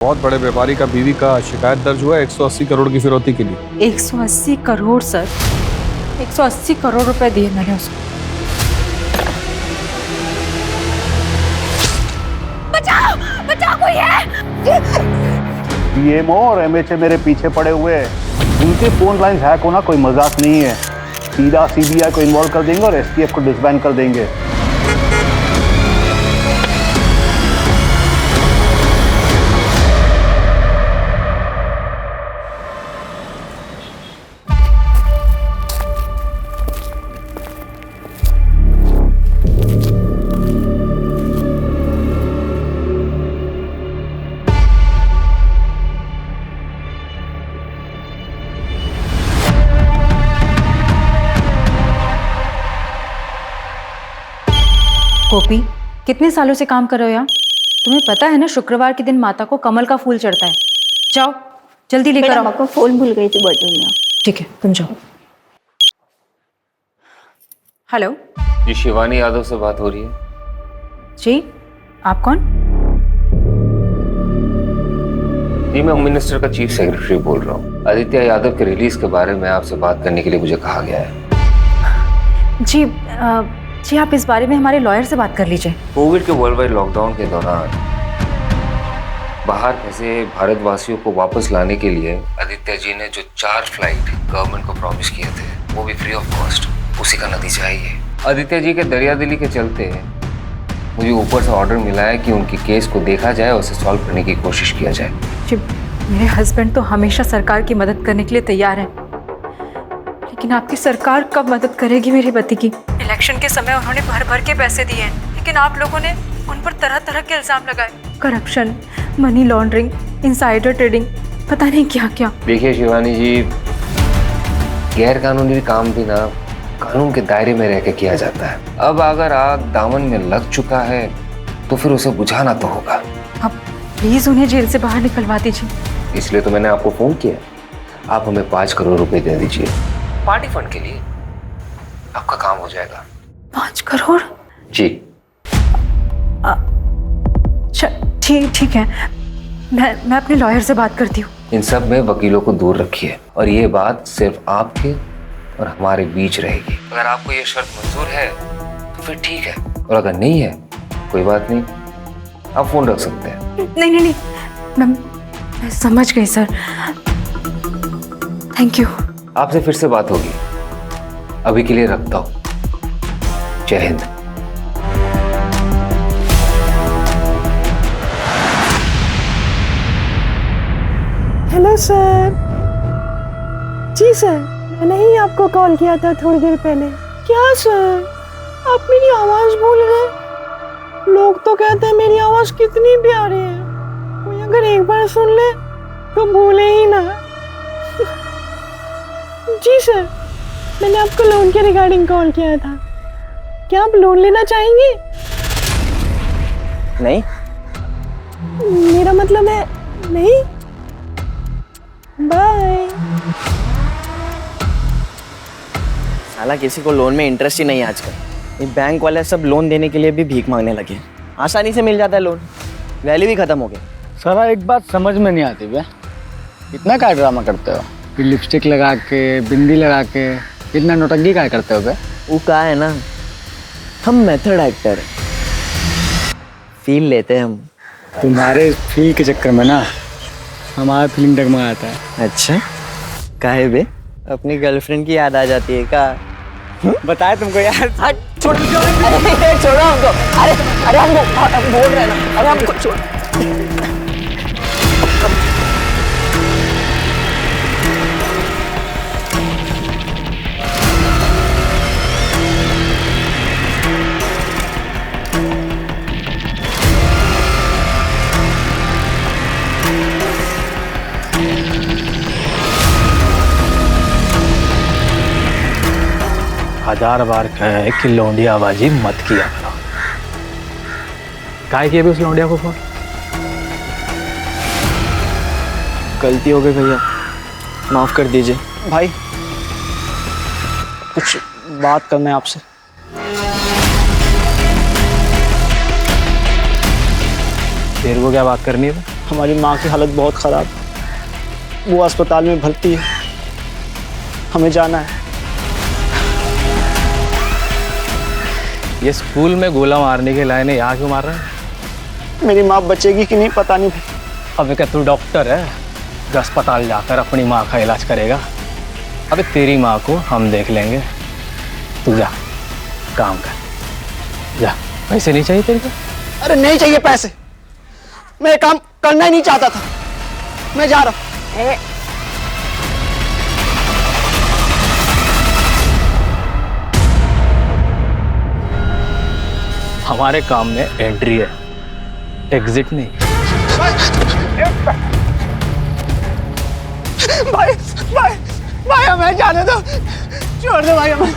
बहुत बड़े व्यापारी का बीवी का शिकायत दर्ज हुआ है 180 करोड़ की फिरौती के लिए। 180 करोड़ सर, 180 करोड़ रुपए दिए मैंने उसको। बचाओ बचाओ, कोई है? बीएमओ और एमएचए मेरे पीछे पड़े हुए हैं। उनके फोन लाइन हैक होना कोई मजाक नहीं है। सीधा सीबीआई को इन्वॉल्व कर देंगे और एसटीएफ को डिसबैंड कर देंगे। गोपी, कितने सालों से काम कर रहे हो यहाँ? तुम्हें पता है ना शुक्रवार के दिन माता को कमल का फूल चढ़ता है। जाओ जल्दी लेकर आओ। पापा फोन भूल गई थी बटन में। ठीक है तुम जाओ। हेलो जी, शिवानी यादव से बात हो रही है? जी, आप कौन? जी, मैं होम मिनिस्टर का चीफ सेक्रेटरी बोल रहा हूँ। आदित्य यादव के रिलीज के बारे में आपसे बात करने के लिए मुझे कहा गया है। जी आप इस बारे में हमारे लॉयर से बात कर लीजिए। कोविड के वर्ल्ड वाइड लॉकडाउन के दौरान बाहर फंसे भारतवासियों को वापस लाने के लिए आदित्य जी ने जो 4 फ्लाइट गवर्नमेंट को प्रॉमिस किए थे, वो भी फ्री ऑफ कॉस्ट, उसी का नतीजा है ये। आदित्य जी के दरियादिली के चलते मुझे ऊपर से ऑर्डर मिला है कि उनकी केस को देखा जाए और उसे सॉल्व करने की कोशिश किया जाए। जी, मेरे हस्बैंड तो हमेशा सरकार की मदद करने के लिए तैयार है, लेकिन आपकी सरकार कब मदद करेगी मेरे पति की? इलेक्शन के समय उन्होंने भर भर के पैसे दिए हैं, लेकिन आप लोगों ने उन पर तरह तरह के इल्जाम लगाए। Corruption, money laundering, insider trading, पता नहीं क्या क्या। देखिए शिवानी जी, गैर कानूनी काम भी ना कानून के दायरे में रह के किया जाता है। अब अगर आग दामन में लग चुका है तो फिर उसे बुझाना तो होगा। अब प्लीज उन्हें जेल से बाहर निकलवा दीजिए। इसलिए तो मैंने आपको फोन किया। आप हमें 5 करोड़ रुपए दे दीजिए पार्टी फंड के लिए, आपका काम हो जाएगा। 5 करोड़? जी ठीक है, मैं अपने लॉयर से बात करती हूँ। इन सब में वकीलों को दूर रखिए और ये बात सिर्फ आपके और हमारे बीच रहेगी। अगर आपको ये शर्त मंजूर है तो फिर ठीक है, और अगर नहीं है कोई बात नहीं, आप फोन रख सकते हैं। नहीं, मैं समझ गई सर, थैंक यू। आपसे फिर से बात होगी, अभी के लिए रखता हूँ। जय हिंद। Hello sir. जी सर, मैंने ही आपको कॉल किया था थोड़ी देर पहले। क्या सर, आप मेरी आवाज़ भूल गए? लोग तो कहते हैं मेरी आवाज़ कितनी प्यारी है, कोई अगर एक बार सुन ले तो भूले ही ना। जी सर, मैंने आपको लोन के रिगार्डिंग कॉल किया था। क्या आप लोन लेना चाहेंगे? नहीं। मेरा मतलब है नहीं। बाय। साला किसी को लोन में इंटरेस्ट ही नहीं आजकल। ये बैंक वाले सब लोन देने के लिए भी भीख मांगने लगे। आसानी से मिल जाता है लोन, वैल्यू भी खत्म हो गई। सारा एक बात समझ में नहीं आती बे, इतना क्या ड्रामा करते हो? फिर लिपस्टिक लगा के, बिंदी लगा के इतना नौटंकी क्या करते हो बे? वो कहा है ना, हम मेथड एक्टर हैं, फील लेते हैं हम। तुम्हारे फील के चक्कर में ना हमारा फीलिंग डगमगाता है। अच्छा, काहे बे? अपनी गर्लफ्रेंड की याद आ जाती है का? बताए तुमको यार। छोड़ो हमको। अरे हमको बोल रहे हैं ना, अरे हमको छोड़। हजार बार कहे कि लौंडियाबाजी मत किया करो। काहे किया भी उस लौंडिया को फोन? गलती हो गई भैया, माफ कर दीजिए। भाई कुछ बात करना है आपसे। तेरे को क्या बात करनी है? हमारी माँ की हालत बहुत ख़राब है, वो अस्पताल में भर्ती है, हमें जाना है। ये स्कूल में गोला मारने के लायक है, यहाँ क्यों मार रहा है? मेरी माँ बचेगी कि नहीं पता नहीं भाई। अबे क्या तू डॉक्टर है जो अस्पताल जाकर अपनी माँ का इलाज करेगा? अबे तेरी माँ को हम देख लेंगे, तू जा काम कर, जा। पैसे नहीं चाहिए तेरे को? अरे नहीं चाहिए पैसे, मैं ये काम करना ही नहीं चाहता था, मैं जा रहा हूँ। हमारे काम में एंट्री है, एग्जिट नहीं। भाई भाई भाई हमें जाने दो, छोड़ दो भाई हमें।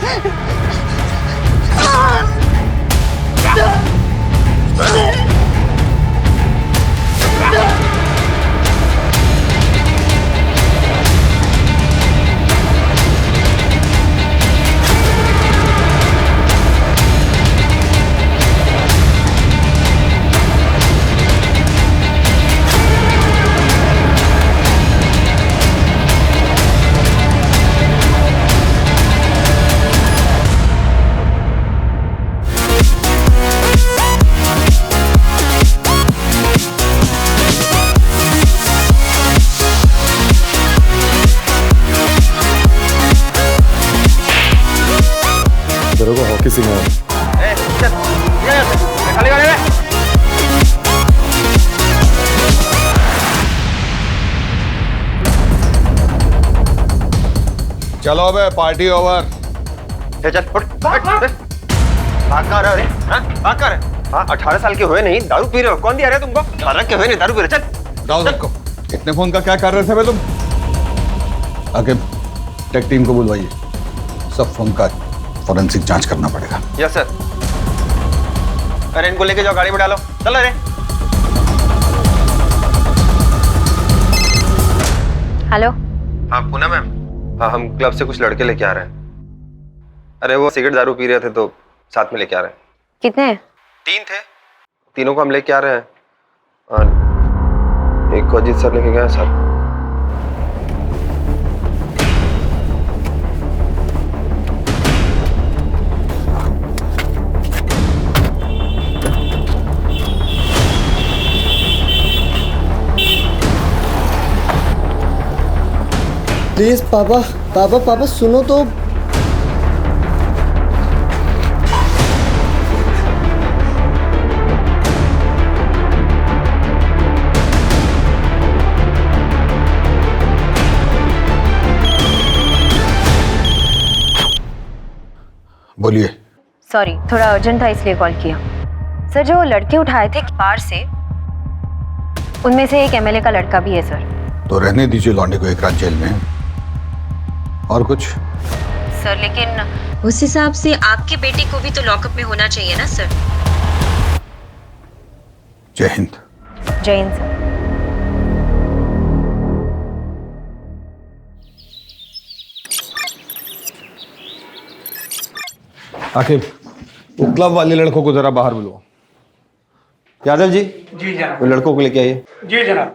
तेरे को हॉकी सिखाया। चलो अबे पार्टी ओवर। चल उठ, भाग कहाँ रहे? अरे भाग कहाँ रहे? हाँ 18 साल के हुए नहीं दारू पी रहे हो? कौन दिया रहे तुमको? 18 के हुए नहीं दारू पी रहे? चल जाओ सबको। इतने फोन का क्या कर रहे थे बे तुम? आगे टेक टीम को बुलवाइए, सब फोन का फॉरेंसिक जांच करना पड़ेगा। Yes sir. अरे इनको लेके जाओ, गाड़ी में डालो, चलो। अरे हेलो। हाँ पूनम मैम, हाँ हम क्लब से कुछ लड़के लेके आ रहे हैं। अरे वो सिगरेट दारू पी रहे थे तो साथ में लेके आ रहे हैं। कितने हैं? 3 थे, तीनों को हम लेके आ रहे हैं। एक को अजीत सर लेके गए साथ। प्लीज पापा पापा पापा सुनो तो। बोलिए। सॉरी, थोड़ा अर्जेंट था इसलिए कॉल किया। सर जो लड़के उठाए थे बाहर से, उनमें से एक एमएलए का लड़का भी है सर। तो रहने दीजिए लौंडे को एक रात जेल में। और कुछ? सर लेकिन उस हिसाब से आपकी बेटी को भी तो लॉकअप में होना चाहिए ना सर। जय हिंद। जय हिंद सर। आखिर वो क्लब वाले लड़कों को जरा बाहर बुलवाओ। यादव जी। जी जनाब। वो लड़कों को लेके आइए। जी जनाब।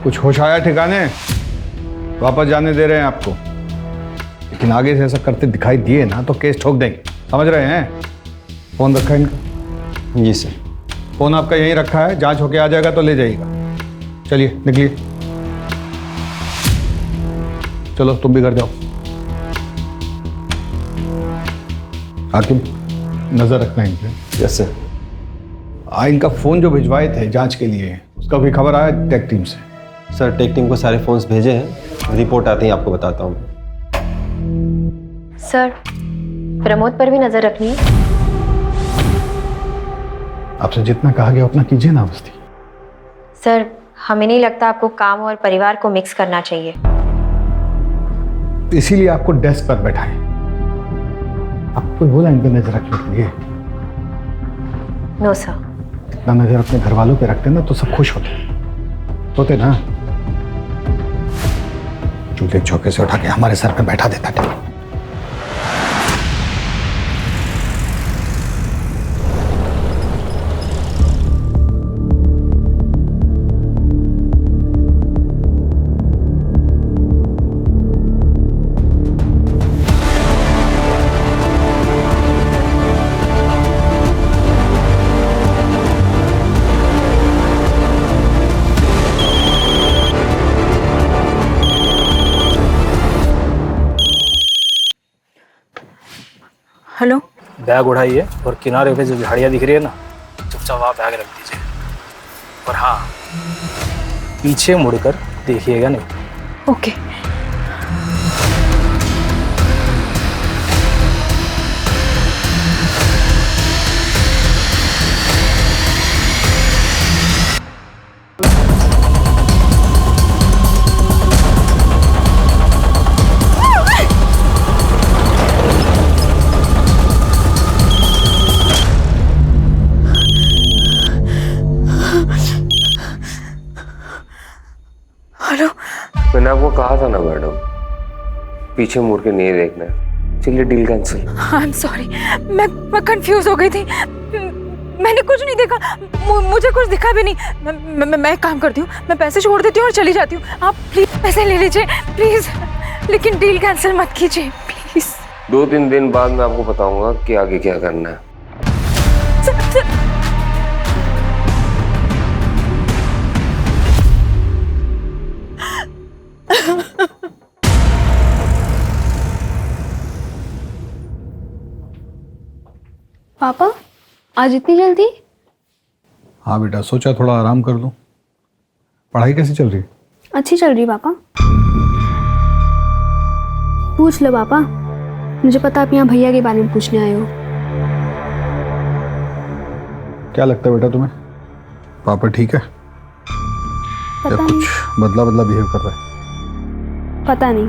कुछ होश आया ठिकाने? वापस जाने दे रहे हैं आपको, लेकिन आगे से ऐसा करते दिखाई दिए ना तो केस ठोक देंगे, समझ रहे हैं? फोन रखा है इनका? जी सर। फोन आपका यहीं रखा है, जांच होके आ जाएगा तो ले जाइएगा। चलिए निकलिए, चलो तुम भी घर जाओ। हाकिम नजर रखना इन पे। Yes sir. इनका फोन जो भिजवाए थे जांच के लिए, उसका भी खबर आया टेक टीम से? सर टेक टीम को सारे फोन्स भेजे हैं, रिपोर्ट आते ही आपको बताता हूँ। सर प्रमोद पर भी नजर रखनी है। आपसे जितना कहा गया उतना कीजिए ना बस्ती। सर हमें नहीं लगता आपको काम और परिवार को मिक्स करना चाहिए। इसीलिए आपको डेस्क पर बैठाएं। आपको बोला इन पे नजर रखने के लिए? No sir. इतना नजर अपने घर वालों पे रखते ना तो सब खुश होते ना। चूल्हे चौके से उठा के हमारे सर पे बैठा देता था। हेलो। बैग उठाइए और किनारे पे जो झाड़ियाँ दिख रही है ना, चुपचाप वहाँ बैग रख दीजिए। और हाँ, पीछे मुड़कर देखिएगा नहीं। ओके। हेलो। मैंने आपको कहा था ना मैडम, पीछे मुड़ के नहीं देखना है। चलिए deal cancel. I am sorry, मैं कंफ्यूज हो गई थी। मैंने कुछ नहीं देखा, मुझे कुछ दिखा भी नहीं। मैं एक काम करती हूँ, मैं पैसे छोड़ देती हूँ और चली जाती हूँ। आप प्लीज पैसे ले लीजिए प्लीज, लेकिन डील कैंसिल मत कीजिए प्लीज। 2-3 दिन बाद मैं आपको बताऊंगा कि आगे क्या करना है। पापा आज इतनी जल्दी? हाँ बेटा, सोचा थोड़ा आराम कर लूं। पढ़ाई कैसी चल रही है? अच्छी चल रही पापा। पूछ लो पापा, मुझे पता आप यहाँ भैया के बारे में पूछने आए हो। क्या लगता है बेटा तुम्हें, पापा ठीक है या पता कुछ नहीं, बदला बदला बिहेव कर रहा है? पता नहीं।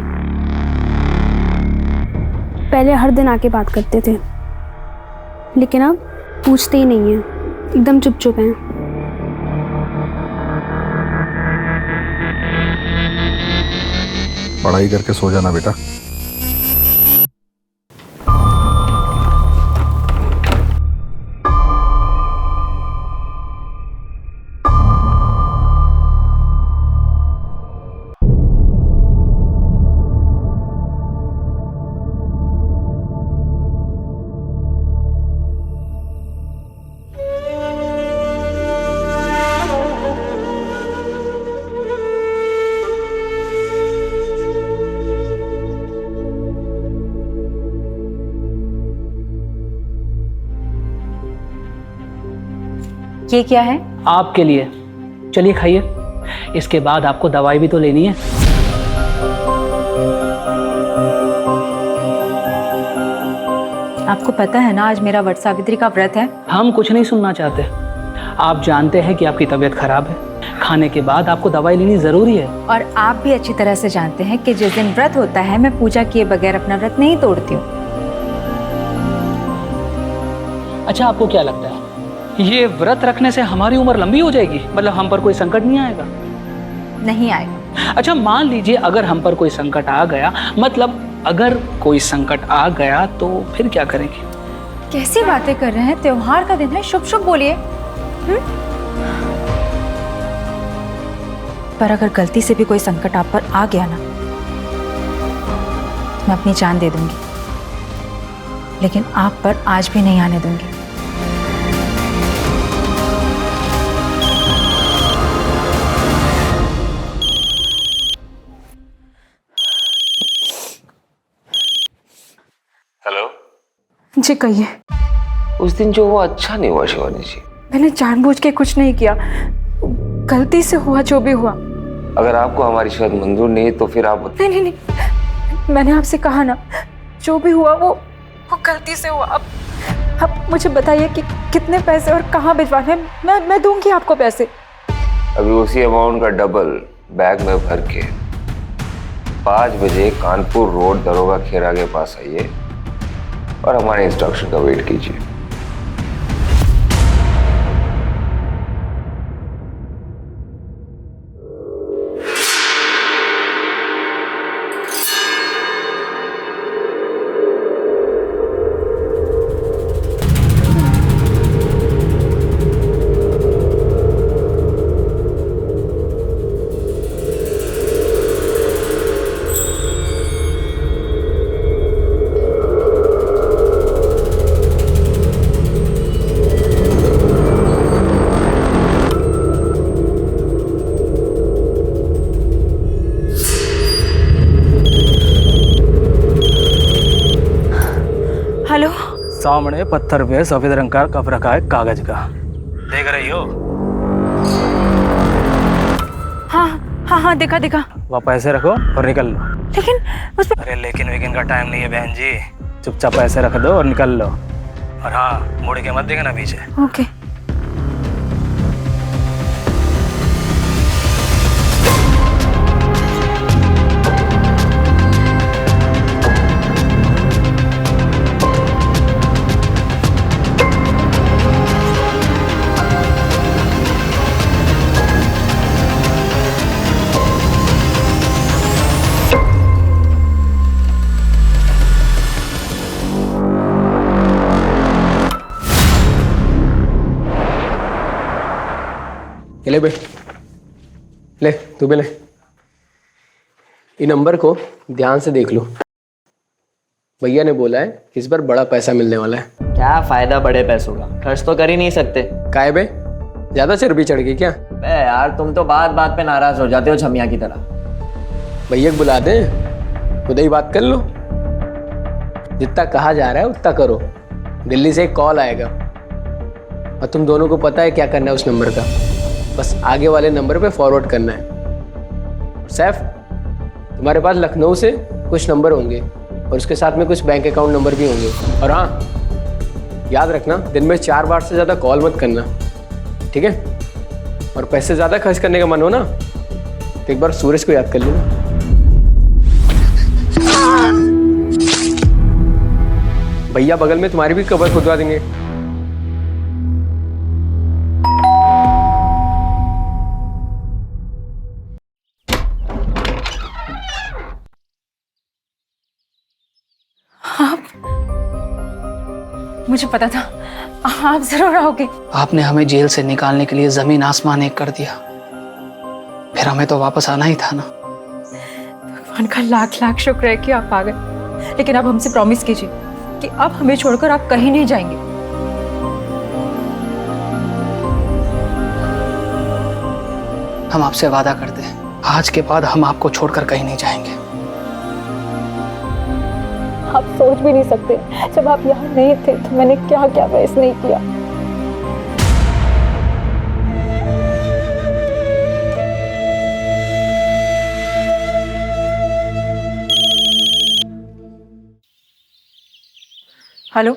पहले हर दिन आके बात करते थे, लेकिन अब पूछते ही नहीं है, एकदम चुप चुप हैं। पढ़ाई करके सो जाना बेटा। ये क्या है? आपके लिए, चलिए खाइए। इसके बाद आपको दवाई भी तो लेनी है। आपको पता है ना आज मेरा वट सावित्री का व्रत है। हम कुछ नहीं सुनना चाहते। आप जानते हैं कि आपकी तबीयत खराब है, खाने के बाद आपको दवाई लेनी जरूरी है। और आप भी अच्छी तरह से जानते हैं कि जिस दिन व्रत होता है मैं पूजा किए बगैर अपना व्रत नहीं तोड़ती हूँ। अच्छा, आपको क्या लगता है ये व्रत रखने से हमारी उम्र लंबी हो जाएगी? मतलब हम पर कोई संकट नहीं आएगा? नहीं आएगा। अच्छा, मान लीजिए अगर हम पर कोई संकट आ गया, मतलब अगर कोई संकट आ गया तो फिर क्या करेंगे? कैसी बातें कर रहे हैं, त्योहार का दिन है, शुभ शुभ बोलिए। पर अगर गलती से भी कोई संकट आप पर आ गया ना, मैं अपनी जान दे दूंगी, लेकिन आप पर आज भी नहीं आने दूंगी। हेलो जी कहिए। उस दिन जो हुआ अच्छा नहीं हुआ शिवानी जी। मैंने जानबूझ के कुछ नहीं किया, गलती से हुआ जो भी हुआ। अगर आपको हमारी शायद मंजूर नहीं तो फिर आप नहीं नहीं नहीं, मैंने आपसे कहा ना, जो भी हुआ वो गलती से हुआ। अब मुझे बताइए कि कितने पैसे और कहाँ भिजवाने हैं। मैं दूंगी आपको पैसे। अभी उसी अमाउंट का डबल बैग में भर के 5 बजे कानपुर रोड दरोगा खेरा के पास आइए और हमारे इंस्ट्रक्शन का वेट कीजिए। सामने पत्थर पे सफेद रंग का कप रखा है कागज का, देख रही हो? हाँ हाँ हाँ, देखा देखा। वहाँ पैसे रखो और निकल लो। लेकिन उस अरे लेकिन वेकिन का टाइम नहीं है बहन जी, चुपचाप पैसे रख दो और निकल लो। और हाँ, मुड़ के मत देखना पीछे। ओके। ले बे, ले तू भी ले। ये नंबर को ध्यान से देख लो। भैया ने बोला है कि इस बार बड़ा पैसा मिलने वाला है। क्या फायदा बड़े पैसों का, खर्च तो कर ही नहीं सकते। काहे बे, ज्यादा चर्बी चढ़ गई क्या? बे यार, तुम तो बात बात पे नाराज हो जाते हो छमिया की तरह। भैया को बुला दें, खुद ही बात कर लो। जितना कहा जा रहा है उतना करो। दिल्ली से एक कॉल आएगा और तुम दोनों को पता है क्या करना है उस नंबर का। बस आगे वाले नंबर पे फॉरवर्ड करना है। सैफ, तुम्हारे पास लखनऊ से कुछ नंबर होंगे और उसके साथ में कुछ बैंक अकाउंट नंबर भी होंगे। और हाँ, याद रखना दिन में 4 बार से ज़्यादा कॉल मत करना, ठीक है? और पैसे ज़्यादा खर्च करने का मन हो ना तो एक बार सूरज को याद कर लेना। भैया बगल में तुम्हारी भी कबर खुदवा देंगे। मुझे पता था आप जरूर आओगे। आपने हमें जेल से निकालने के लिए जमीन आसमान एक कर दिया, फिर हमें तो वापस आना ही था ना। भगवान का लाख लाख शुक्र है कि आप आ गए। लेकिन अब हमसे प्रॉमिस कीजिए कि अब हमें छोड़कर आप कहीं नहीं जाएंगे। हम आपसे वादा करते हैं, आज के बाद हम आपको छोड़कर कहीं नहीं जाएंगे। आप सोच भी नहीं सकते, जब आप यहाँ नहीं थे तो मैंने क्या क्या फेस नहीं किया। हेलो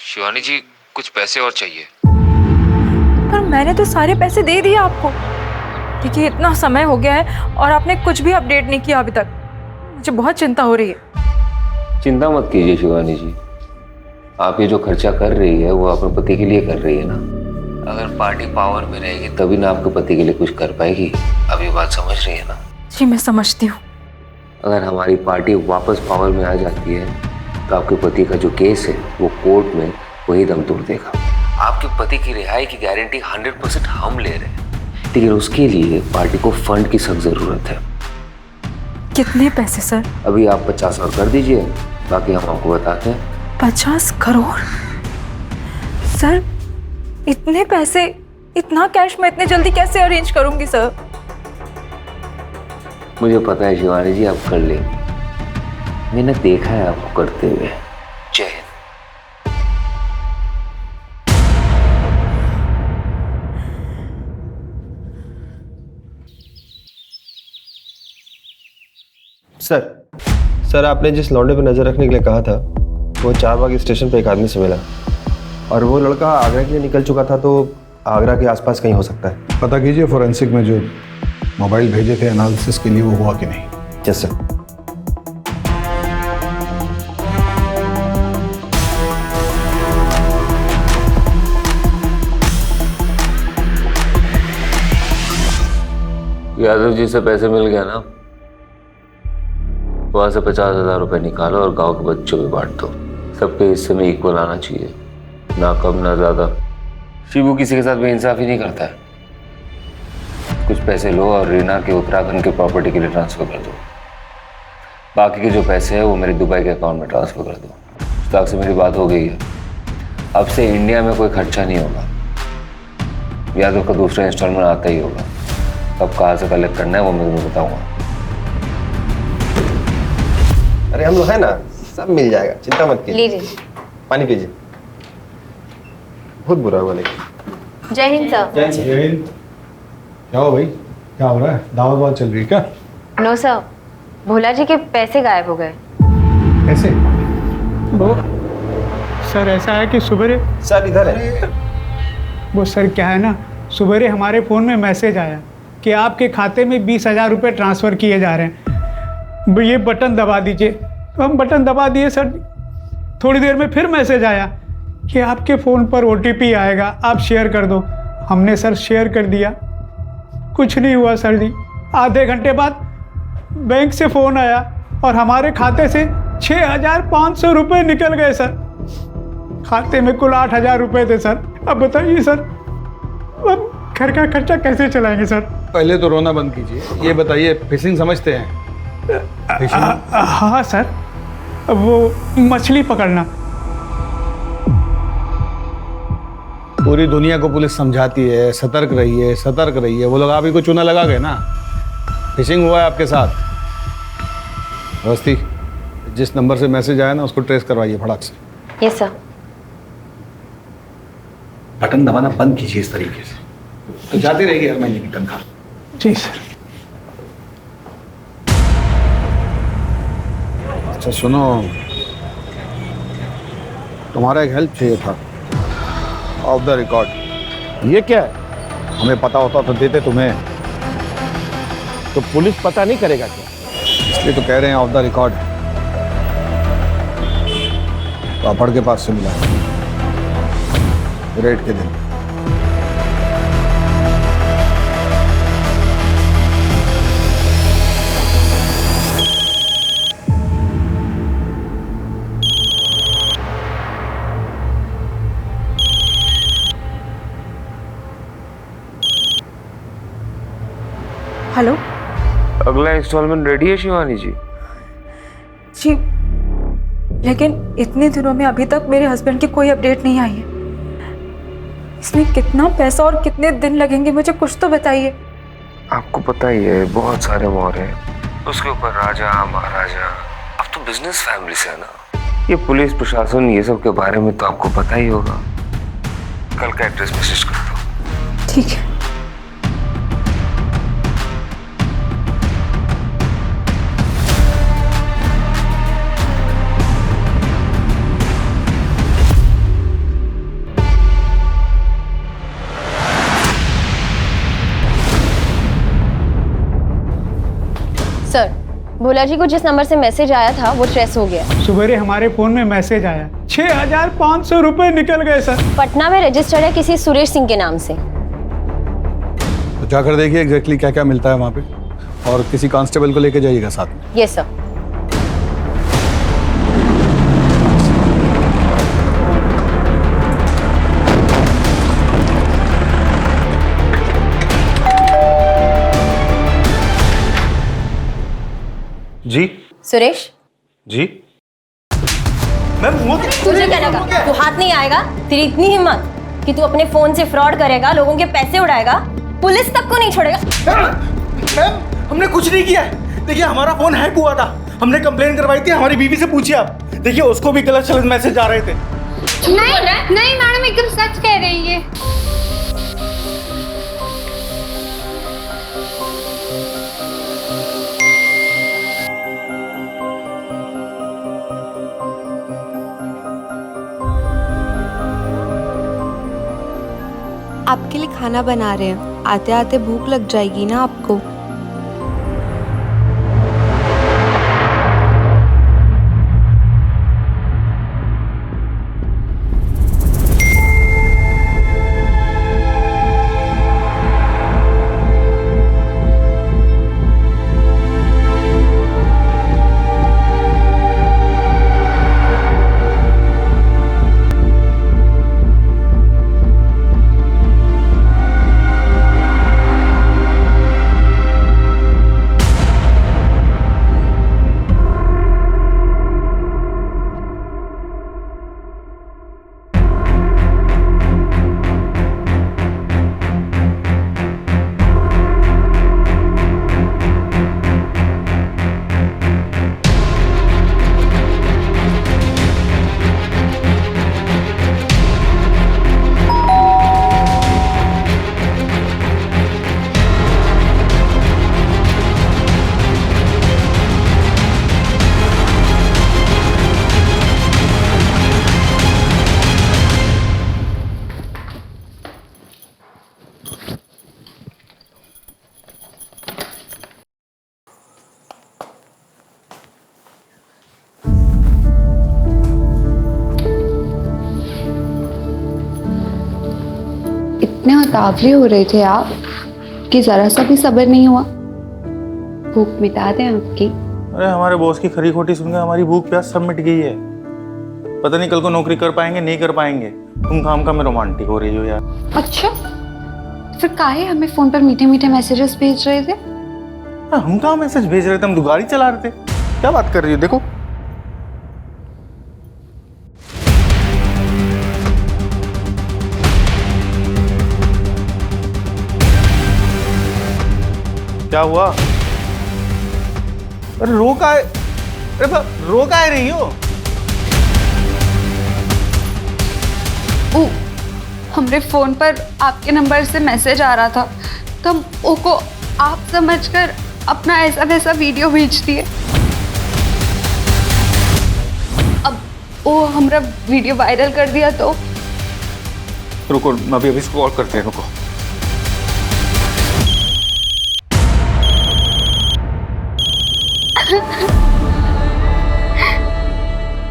शिवानी जी, कुछ पैसे और चाहिए। पर मैंने तो सारे पैसे दे दिए आपको। देखिए, इतना समय हो गया है और आपने कुछ भी अपडेट नहीं किया अभी तक। मुझे बहुत चिंता हो रही है। चिंता मत कीजिए शिवानी जी, आप ये जो खर्चा कर रही है वो अपने पति के लिए कर रही है ना। अगर पार्टी पावर में रहेगी तभी ना आपके पति के लिए कुछ कर पाएगी। अब ये बात समझ रही है ना? जी मैं समझती हूँ। अगर हमारी पार्टी वापस पावर में आ जाती है तो आपके पति का जो केस है वो कोर्ट में वही दम तोड़ देगा। आपके पति की रिहाई की गारंटी 100% हम ले रहे हैं, लेकिन उसके लिए पार्टी को फंड की सख्त जरूरत है। कितने पैसे सर? अभी आप 50 और कर दीजिए, बाकी हम आपको बताते हैं। 50 करोड़? सर इतने पैसे, इतना कैश मैं इतने जल्दी कैसे अरेंज करूंगी सर? मुझे पता है शिवानी जी, आप कर लेंगे। मैंने देखा है आपको करते हुए। जय हिंद। सर आपने जिस लौंडे पर नजर रखने के लिए कहा था वो चारबाग स्टेशन पे एक आदमी से मिला और वो लड़का आगरा के लिए निकल चुका था, तो आगरा के आसपास कहीं हो सकता है। पता कीजिए फोरेंसिक में जो मोबाइल भेजे थे एनालिसिस के लिए वो हुआ कि नहीं। Yes sir. यादव जी से पैसे मिल गया ना, वहां से 50,000 रुपए निकालो और गांव के बच्चों में बांट दो। सबके हिस्से में इक्वल आना चाहिए, ना कम ना ज्यादा। शिबू किसी के साथ बेइंसाफी नहीं करता है। कुछ पैसे लो और रीना के उत्तराखंड के प्रॉपर्टी के लिए ट्रांसफर कर दो। बाकी के जो पैसे है वो मेरे दुबई के अकाउंट में ट्रांसफर कर दो। मुश्ताक से मेरी बात हो गई है, अब से इंडिया में कोई खर्चा नहीं होगा। यादव का दूसरा इंस्टॉलमेंट आता ही होगा। कब कहाँ से कलेक्ट करना है वो मैं तुम्हें बताऊंगा। अरे हम लोग है ना, सब मिल जाएगा, चिंता मत कीजिए। लीजिए। पानी पीजिए। बहुत बुरा हुआ लेकिन। जय हिंद सर। जय हिंद। क्या हो भाई, क्या हो रहा है? दावत वावत चल रही है क्या? नो सर, भोला जी के पैसे गायब हो गए। कैसे? वो सर ऐसा है कि सुबह सर इधर है। वो सर क्या है ना, सुबह हमारे फ़ोन में मैसेज आया कि आपके खाते में 20,000 रुपये ट्रांसफ़र किए जा रहे हैं, ये बटन दबा दीजिए। तो हम बटन दबा दिए सर। थोड़ी देर में फिर मैसेज आया कि आपके फ़ोन पर OTP आएगा, आप शेयर कर दो। हमने सर शेयर कर दिया, कुछ नहीं हुआ सर जी। आधे घंटे बाद बैंक से फ़ोन आया और हमारे खाते से 6,500 रुपये निकल गए सर। खाते में कुल 8,000 रुपये थे सर। अब बताइए सर, अब घर का खर्चा कैसे चलाएंगे सर? पहले तो रोना बंद कीजिए। ये बताइए, फिशिंग समझते हैं? हाँ सर, वो मछली पकड़ना। पूरी दुनिया को पुलिस समझाती है सतर्क रहिए, सतर्क रहिए। वो लोग आप ही को चूना लगा गए ना। फिशिंग हुआ है आपके साथ। अवस्थी, जिस नंबर से मैसेज आया ना उसको ट्रेस करवाइए फटाक से। Yes sir. बटन दबाना बंद कीजिए इस तरीके से, तो जाती रहेगी हर महीने की तनख्वाह। जी सर। अच्छा सुनो, तुम्हारा एक हेल्प चाहिए था, ऑफ द रिकॉर्ड। ये क्या है? हमें पता होता तो देते तुम्हें। तो पुलिस पता नहीं करेगा क्या? इसलिए तो कह रहे हैं ऑफ द रिकॉर्ड। पापड़ के पास से मिला रेड के दिन। हेलो अगला इंस्टॉलमेंट रेडी है शिवानी जी? जी, लेकिन इतने दिनों में अभी तक मेरे हस्बैंड की कोई अपडेट नहीं आई है। इसमें कितना पैसा और कितने दिन लगेंगे, मुझे कुछ तो बताइए। आपको पता ही है बहुत सारे मोर हैं, उसके ऊपर राजा महाराजा। अब तो बिजनेस फैमिली से है ना, ये पुलिस प्रशासन ये सब के बारे में तो आपको पता ही होगा। कल का एड्रेस मैसेज करता हूँ। ठीक है। सर, भोला जी को जिस नंबर से मैसेज आया था वो ट्रेस हो गया। सुबह हमारे फ़ोन में मैसेज आया, 6,500 रुपये निकल गए सर। पटना में रजिस्टर्ड है किसी सुरेश सिंह के नाम से। तो जाकर देखिए एग्जैक्टली क्या क्या मिलता है वहाँ पे, और किसी कांस्टेबल को लेके जाइएगा साथ में। Yes sir. जी सुरेश जी। मैम वो तुझे क्या लगा तू हाथ नहीं आएगा? तेरी इतनी हिम्मत कि तू अपने फोन से फ्रॉड करेगा, लोगों के पैसे उड़ाएगा, पुलिस तक को नहीं छोड़ेगा। मैम हमने कुछ नहीं किया है। देखिए हमारा फोन हैक हुआ था, हमने कंप्लेन करवाई थी। हमारी बीवी से पूछिए आप, देखिए उसको भी गलत सलत मैसेज आ रहे थे। नहीं मैडम, एकदम सच कह रही है। आपके लिए खाना बना रहे हैं, आते आते भूख लग जाएगी ना आपको। इतने उतावले हो रहे थे आप कि जरा सा भी सब्र नहीं हुआ। भूख मिटा दें आपकी। अरे हमारे बॉस की खरी खोटी सुनकर हमारी भूख प्यास सब मिट गई है। पता नहीं कल को नौकरी कर पाएंगे नहीं कर पाएंगे। तुम काम का में रोमांटिक हो रही हो यार। अच्छा, फिर काहे हमें फोन पर मीठे मीठे मैसेजेस भेज रहे थे? हम कहाँ मैसेज भेज रहे थे, हम तो गाड़ी चला रहे थे। क्या बात कर रही हो? देखो क्या हुआ? अरे रो का है? रो का है रही हो? हमरे फोन पर आपके नंबर से मैसेज आ रहा था तो हम ओको आप समझकर अपना ऐसा वैसा वीडियो भेज दिए। अब वो हमरा वीडियो वायरल कर दिया तो रुको, मैं अभी कॉल करते हैं। रुको,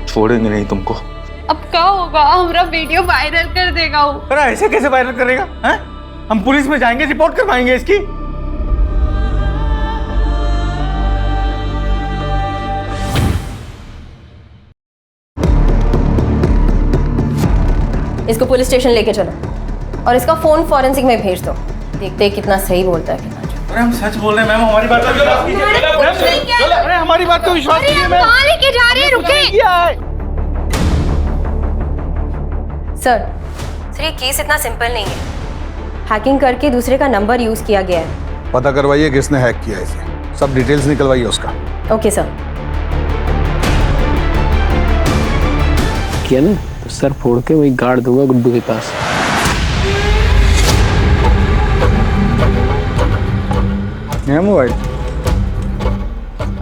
छोड़ेंगे नहीं तुमको। अब क्या होगा? हमरा वीडियो वायरल कर देगा वो। अरे ऐसे कैसे वायरल करेगा? हैं? हम पुलिस में जाएंगे, रिपोर्ट करवाएंगे इसकी। इसको पुलिस स्टेशन लेके चलो और इसका फोन फॉरेंसिक में भेज दो। देखते हैं कितना सही बोलता है कितना झूठ। अरे हम सच बोल रहे हैं मैम, हमारी बात का विश्वास कीजिए। अरे हमारी बात का विश्वास कीजिए मैम। कहाँ लेके जा रहे हैं? रुके। सर ये केस इतना सिंपल नहीं है। हैकिंग करके दूसरे का नंबर यूज किया गया है। पता करवाइए किसने हैक किया इसे, सब डिटेल्स निकलवाइए उसका। Okay sir. किया ना तो सर फोड़ के वही गाड़ दूंगा गुड्डू के पास। मोबाइल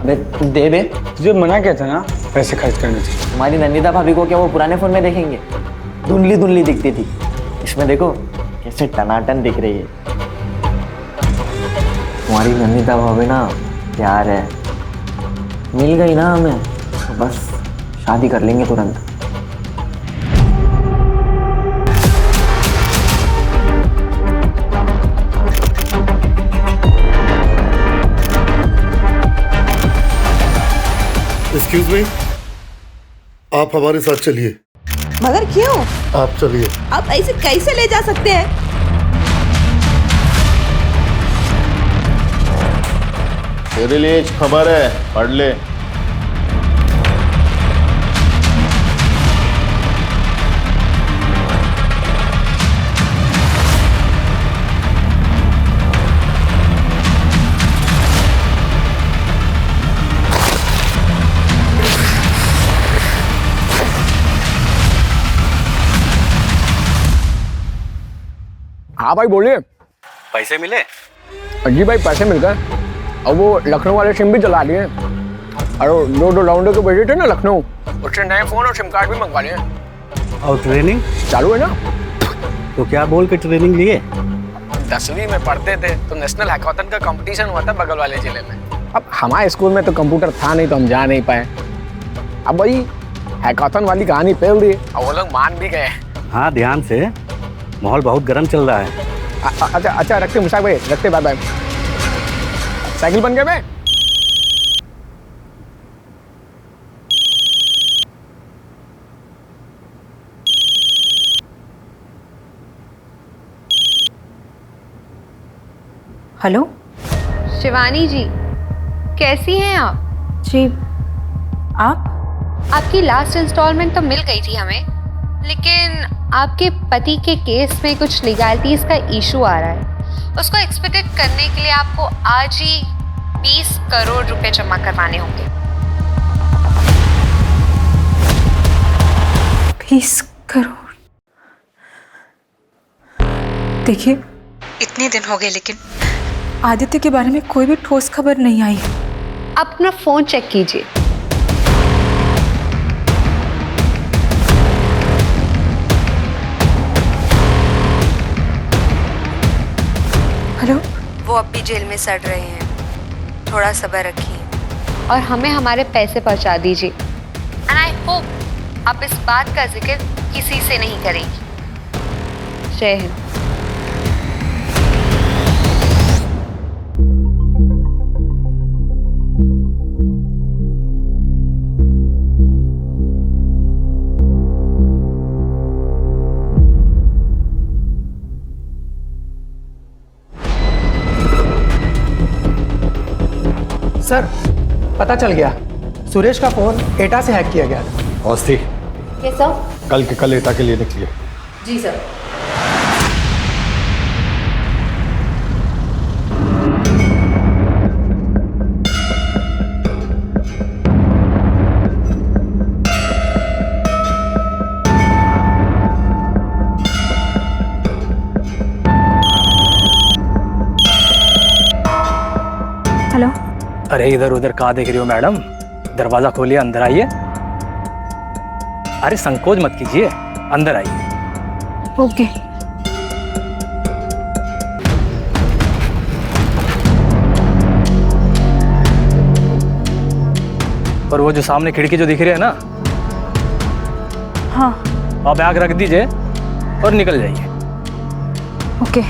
अबे दे बे, तुझे मना किया था ना पैसे खर्च करने से। तुम्हारी नंदिता भाभी को क्या वो पुराने फोन में देखेंगे? धुंधली धुंधली दिखती थी, इसमें देखो कैसे टनाटन दिख रही है। तुम्हारी नंदिता भाभी ना प्यार है, मिल गई ना हमें तो बस शादी कर लेंगे तुरंत। एक्सक्यूज मी, आप हमारे साथ चलिए। मगर क्यों? आप चलिए। आप ऐसे कैसे ले जा सकते हैं? तेरे लिए एक खबर है, पढ़ ले। हाँ भाई बोलिए। पैसे मिले? जी भाई पैसे मिल गए। अब वो लखनऊ वाले सिम भी चला लिए और दो राउंडर को भेजे थे ना लखनऊ, उससे नए फोन और सिम कार्ड भी मंगवा लिए। और ट्रेनिंग चालू है ना? तो क्या बोल के ट्रेनिंग लिए? 10वीं में पढ़ते थे तो नेशनल हैकाथन का कंपटीशन हुआ था बगल वाले जिले में। अब हमारे स्कूल में तो कंप्यूटर था नहीं तो हम जा नहीं पाए। अब वही हैकाथन वाली कहानी फैल दी और वो लोग मान भी गए। हाँ ध्यान से, माहौल बहुत गर्म चल रहा है। अच्छा अच्छा रखते मुशाक भाई, रखते। Bye bye. साइकिल बन गए मैं। हेलो शिवानी जी, कैसी हैं आप? जी आप? आपकी लास्ट इंस्टॉलमेंट तो मिल गई थी हमें, लेकिन आपके पति के केस में कुछ लीगैलिटीज का इशू आ रहा है। उसको एक्सपेक्टेड करने के लिए आपको आज ही 20 करोड़ रुपए जमा करवाने होंगे। 20 करोड़? देखिए इतने दिन हो गए लेकिन आदित्य के बारे में कोई भी ठोस खबर नहीं आई है। आप अपना फोन चेक कीजिए। हेलो? वो अब भी जेल में सड़ रहे हैं, थोड़ा सब्र रखिए और हमें हमारे पैसे पहुंचा दीजिए। एंड आई होप आप इस बात का जिक्र किसी से नहीं करेंगी। जय हिंद। सर पता चल गया, सुरेश का फोन एटा से हैक किया गया था। अवस्थी, ये सर। कल के कल एटा के लिए निकलिए। जी सर। हेलो। अरे इधर उधर कहाँ देख रही हो मैडम? दरवाजा खोलिए, अंदर आइए। अरे संकोच मत कीजिए, अंदर आइए। ओके। और वो जो सामने खिड़की जो दिख रही है ना, हाँ। आप बैग रख दीजिए और निकल जाइए। ओके।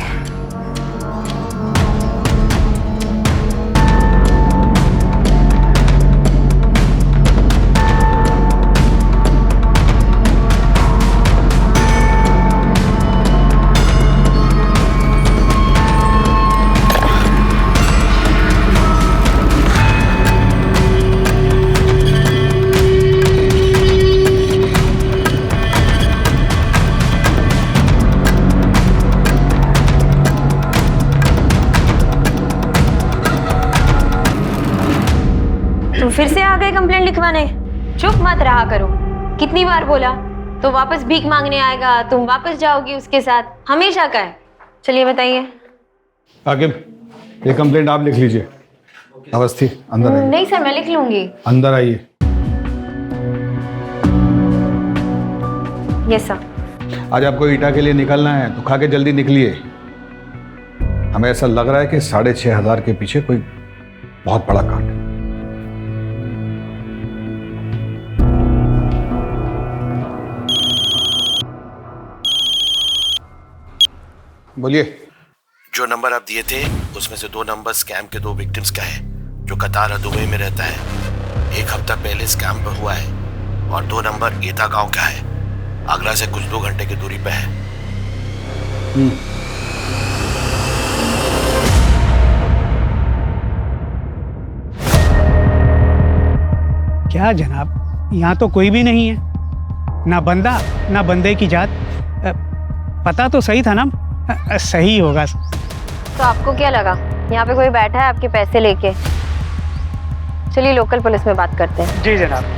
तुम फिर से आ गए कंप्लेंट लिखवाने? चुप मत रहा करो। कितनी बार बोला, तो वापस भीख मांगने आएगा, तुम वापस जाओगी उसके साथ, हमेशा का है। चलिए बताइए। आकिब, ये कंप्लेंट आप लिख लीजिए। अवस्थी, अंदर आइए। नहीं सर, मैं लिख लूंगी। अंदर आइए। Yes sir. आज आपको ईटा के लिए निकलना है तो खा के जल्दी निकलिए। हमें ऐसा लग रहा है कि 6,500 के पीछे कोई बहुत बड़ा कांड है। बोलिए। जो नंबर आप दिए थे उसमें से 2 नंबर स्कैम के 2 विक्टिम्स का है, जो कतार और दुबई में रहता है। 1 हफ्ता पहले स्कैम पर हुआ है और 2 नंबर एटा गांव का है, आगरा से कुछ 2 घंटे की दूरी पे है। क्या जनाब, यहाँ तो कोई भी नहीं है, ना बंदा ना बंदे की जात। पता तो सही था ना? सही होगा। तो आपको क्या लगा यहाँ पे कोई बैठा है आपके पैसे लेके? चलिए लोकल पुलिस में बात करते हैं। जी जनाब।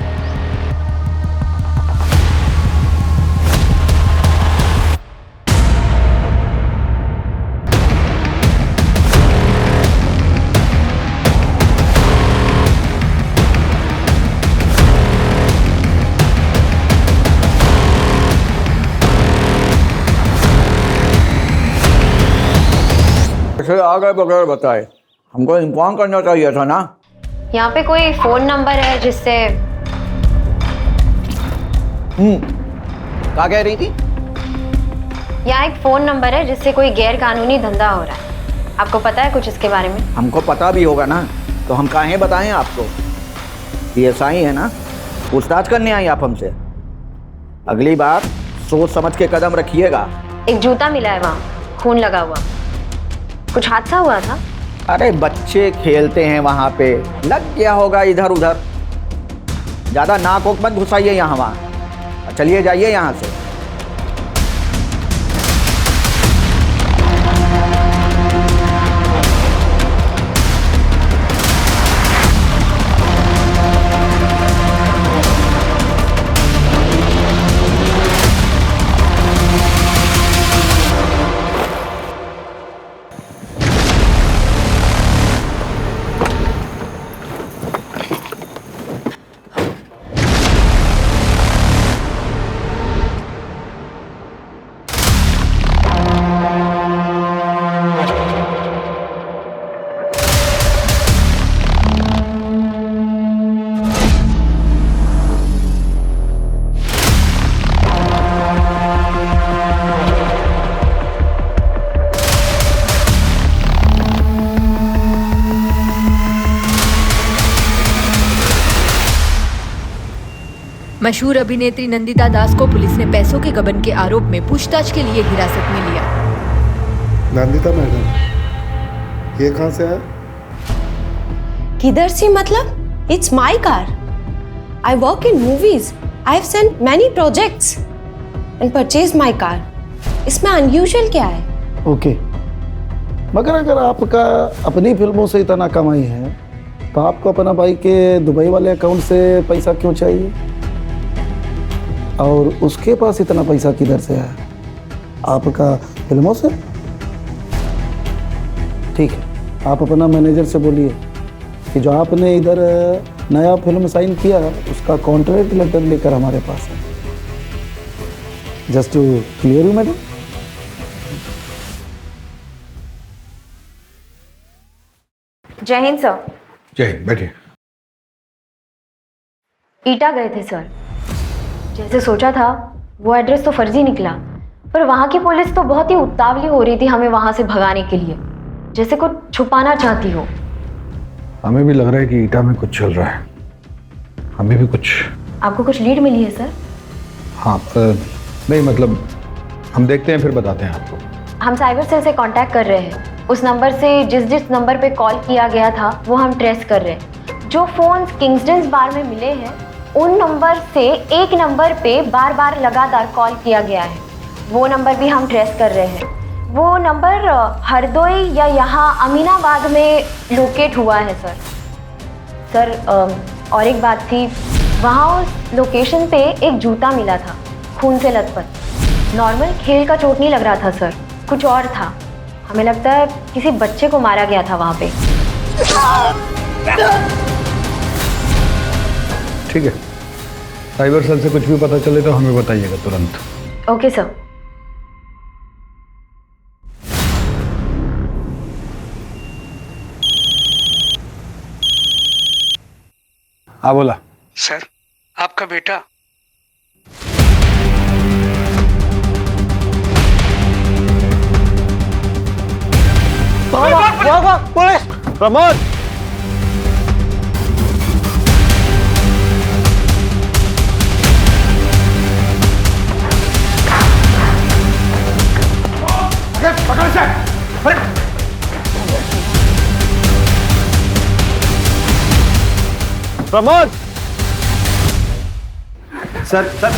आ गए बगैर बताए, हमको इन्फॉर्म करना चाहिए था ना। यहाँ पे कोई फोन नंबर है जिससे? क्या कह रही थी? यहाँ एक फोन नंबर है जिससे कोई गैर कानूनी धंधा हो रहा है। आपको पता है कुछ इसके बारे में? हमको पता भी होगा ना, तो हम काहे बताएं आपको? PSI है ना, पूछताछ करने आई आप हमसे। अगली बार सोच समझ के कदम रखिएगा। एक जूता मिला है वहाँ, खून लगा हुआ। कुछ हादसा हुआ था? अरे बच्चे खेलते हैं वहाँ पे, लग गया होगा इधर उधर। ज्यादा नाक वोक मत घुसाइए यहाँ वहाँ। चलिए जाइए यहाँ से। मशहूर अभिनेत्री नंदिता दास को पुलिस ने पैसों के गबन के आरोप में पूछताछ के लिए हिरासत में लिया। नंदिता मैडम, ये कहाँ से आया? किधर से मतलब? It's my car. I work in movies. I have sent many projects and purchase my car. इसमें अनयूजुअल क्या है? ओके, मगर अगर आपका अपनी फिल्मों से इतना कमाई है तो आपको अपना भाई के दुबई वाले अकाउंट से पैसा क्यों चाहिए? और उसके पास इतना पैसा किधर से है? आपका फिल्मों से? ठीक है, आप अपना मैनेजर से बोलिए कि जो आपने इधर नया फिल्म साइन किया उसका कॉन्ट्रैक्ट लेटर लेकर हमारे पास है. Just to clear you madam. जय हिंद सर. जय हिंद, बैठिए. ईटा गए थे सर. जैसे सोचा था वो एड्रेस तो फर्जी निकला, पर वहाँ की पुलिस तो बहुत ही उतावली हो रही थी हमें वहाँ से भगाने के लिए, जैसे कुछ छुपाना चाहती हो. हमें भी लग रहा है कि ईटा में कुछ चल रहा है. हमें भी कुछ. आपको कुछ लीड मिली है सर? हाँ, नहीं मतलब हम देखते हैं फिर बताते हैं आपको. हम साइबर सेल से कांटेक्ट कर रहे हैं. उस नंबर से जिस नंबर पे कॉल किया गया था वो हम ट्रेस कर रहे हैं. जो फोन्स किंग्सटन बार में मिले हैं उन नंबर से एक नंबर पे बार बार लगातार कॉल किया गया है. वो नंबर भी हम ट्रेस कर रहे हैं. वो नंबर हरदोई या यहाँ अमीनाबाद में लोकेट हुआ है सर. सर और एक बात थी, वहाँ उस लोकेशन पे एक जूता मिला था खून से लथपथ. नॉर्मल खेल का चोट नहीं लग रहा था सर, कुछ और था. हमें लगता है किसी बच्चे को मारा गया था वहाँ पे. ठीक है, साइबर सेल से कुछ भी पता चले तो हमें बताइएगा तुरंत. Okay sir. हाँ बोला. सर, आपका बेटा पुलिस. प्रमोद. पकड़ से. प्रमोद. Sir sir.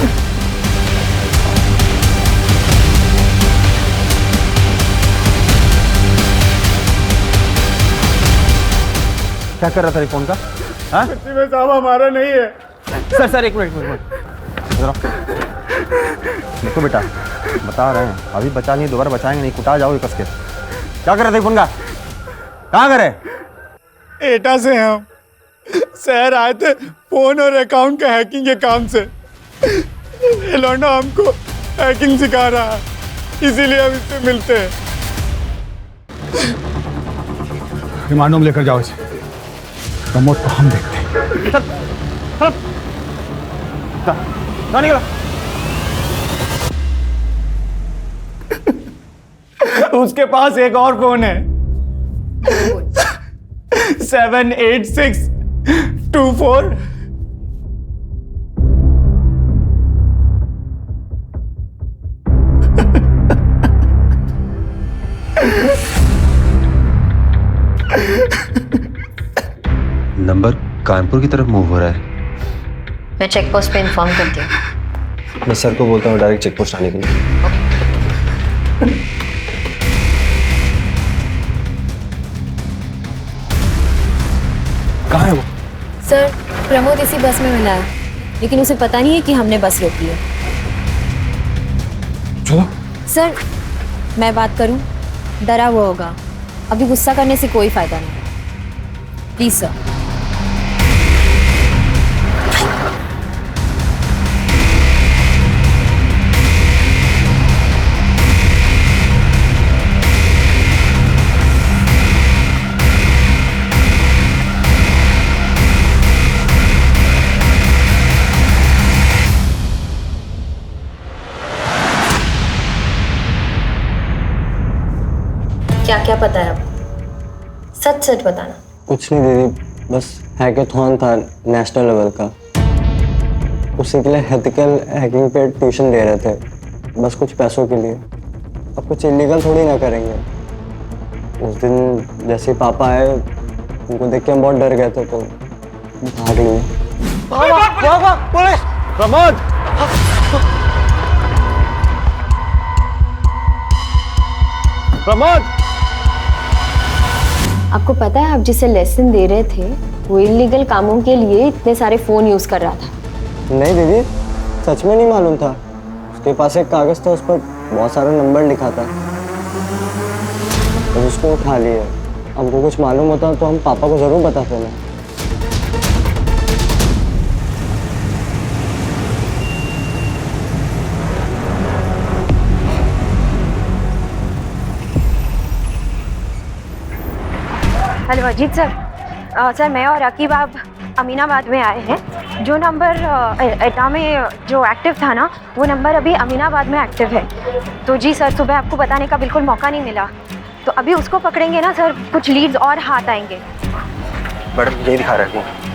क्या कर रहा था फोन का? हाँ? में साहब हमारा नहीं है. सर सर एक मिनट. देखो बेटा, बता रहे हैं अभी बचा नहीं, दोबारा बचाएंगे नहीं, कुटा जाओगे कस के. क्या कर रहे थे फोन का? कहाँ करे? एटा से हम शहर आए थे फोन और अकाउंट का हैकिंग के काम से. ये लौंडा हमको हैकिंग सिखा रहा है, इसीलिए हम इससे मिलते हैं. रिमांड में लेकर जाओ इसे. प्रमोद को हम देखते हैं. उसके पास एक और फोन है 78624. नंबर कानपुर की तरफ मूव हो रहा है. मैं चेक पोस्ट पे इन्फॉर्म करती हूँ. मैं सर को बोलता हूँ डायरेक्ट चेक पोस्ट आने के लिए. कहाँ है वो? सर प्रमोद इसी बस में मिला है, लेकिन उसे पता नहीं है कि हमने बस रोकी है. चलो. सर मैं बात करूं, डरा हुआ होगा. अभी गुस्सा करने से कोई फायदा नहीं. Please sir. क्या क्या पता है आपको? सच सच बताना. कुछ नहीं दीदी, बस हैकेथॉन था नेशनल लेवल का, उसी के लिए एथिकल हैकिंग पे ट्यूशन दे रहे थे, बस कुछ पैसों के लिए. अब कुछ इलीगल थोड़ी ना करेंगे. उस दिन जैसे पापा आए उनको देख के हम बहुत डर गए थे तो भाग लिए। पुलिस! प्रमोद! प्रमोद! आपको पता है आप जिसे लेसन दे रहे थे वो इलीगल कामों के लिए इतने सारे फोन यूज कर रहा था। नहीं दीदी, सच में नहीं मालूम था। उसके पास एक कागज था, उस पर बहुत सारा नंबर लिखा था, तो उसको उठा लिया। हमको कुछ मालूम होता तो हम पापा को जरूर बताते ना। Hello Ajit sir. सर मैं और रकीब आप अमीनाबाद में आए हैं। जो नंबर एटा में जो एक्टिव था ना, वो नंबर अभी अमीनाबाद में एक्टिव है। तो जी सर, सुबह आपको बताने का बिल्कुल मौका नहीं मिला, तो अभी उसको पकड़ेंगे ना सर, कुछ लीड्स और हाथ आएंगे। मैडम यही दिखा रहा है।